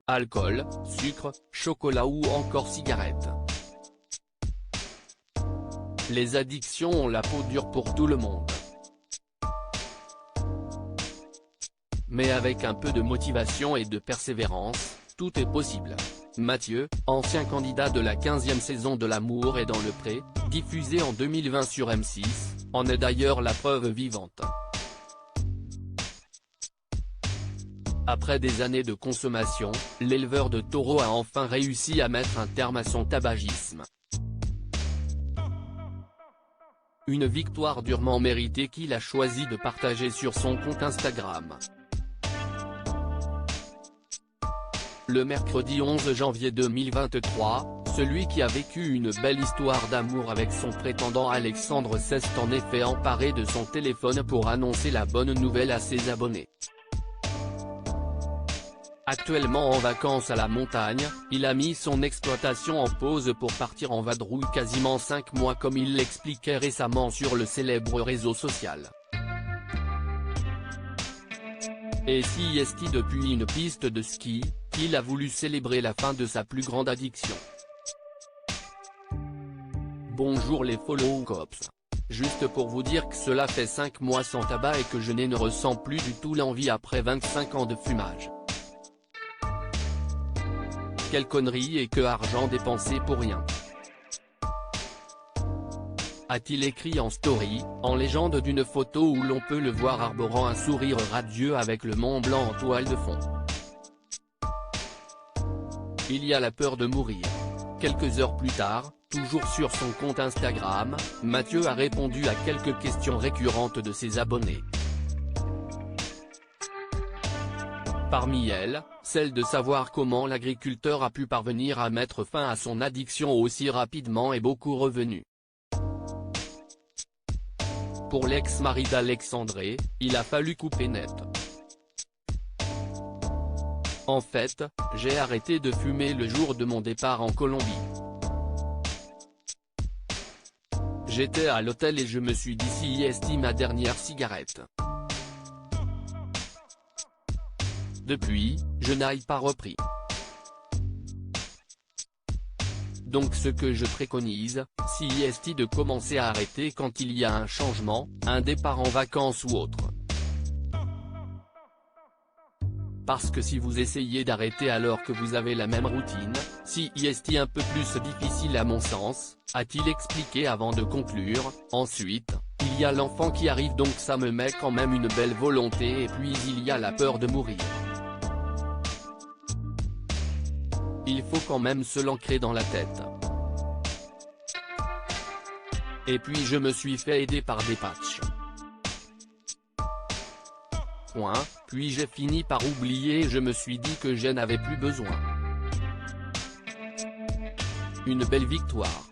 alcool, sucre, chocolat ou encore cigarettes. Les addictions ont la peau dure pour tout le monde. Mais avec un peu de motivation et de persévérance, tout est possible. Mathieu, ancien candidat de la 15e saison de L'amour est dans le pré, diffusée en 2020 sur M6, en est d'ailleurs la preuve vivante. Après des années de consommation, l'éleveur de taureaux a enfin réussi à mettre un terme à son tabagisme. Une victoire durement méritée qu'il a choisi de partager sur son compte Instagram. Le mercredi 11 janvier 2023, celui qui a vécu une belle histoire d'amour avec son prétendant Alexandre s'est en effet emparé de son téléphone pour annoncer la bonne nouvelle à ses abonnés. Actuellement en vacances à la montagne, il a mis son exploitation en pause pour partir en vadrouille quasiment 5 mois comme il l'expliquait récemment sur le célèbre réseau social. Et si est depuis une piste de ski, qu'il a voulu célébrer la fin de sa plus grande addiction. Bonjour les follow cops. Juste pour vous dire que cela fait 5 mois sans tabac et que je ne ressens plus du tout l'envie après 25 ans de fumage. Quelle connerie et que argent dépensé pour rien. A-t-il écrit en story, en légende d'une photo où l'on peut le voir arborant un sourire radieux avec le Mont Blanc en toile de fond. Il y a la peur de mourir. Quelques heures plus tard, toujours sur son compte Instagram, Mathieu a répondu à quelques questions récurrentes de ses abonnés. Parmi elles, celle de savoir comment l'agriculteur a pu parvenir à mettre fin à son addiction aussi rapidement et beaucoup revenu. Pour l'ex-mari d'Alexandre, il a fallu couper net. En fait, j'ai arrêté de fumer le jour de mon départ en Colombie. J'étais à l'hôtel et je me suis dit si est ma dernière cigarette. Depuis, je n'ai pas repris. Donc ce que je préconise, si est de commencer à arrêter quand il y a un changement, un départ en vacances ou autre. Parce que si vous essayez d'arrêter alors que vous avez la même routine, si est un peu plus difficile à mon sens, a-t-il expliqué avant de conclure. Ensuite, il y a l'enfant qui arrive donc ça me met quand même une belle volonté et puis il y a la peur de mourir. Il faut quand même se l'ancrer dans la tête. Et puis je me suis fait aider par des patchs. Puis j'ai fini par oublier et je me suis dit que je n'avais plus besoin. Une belle victoire.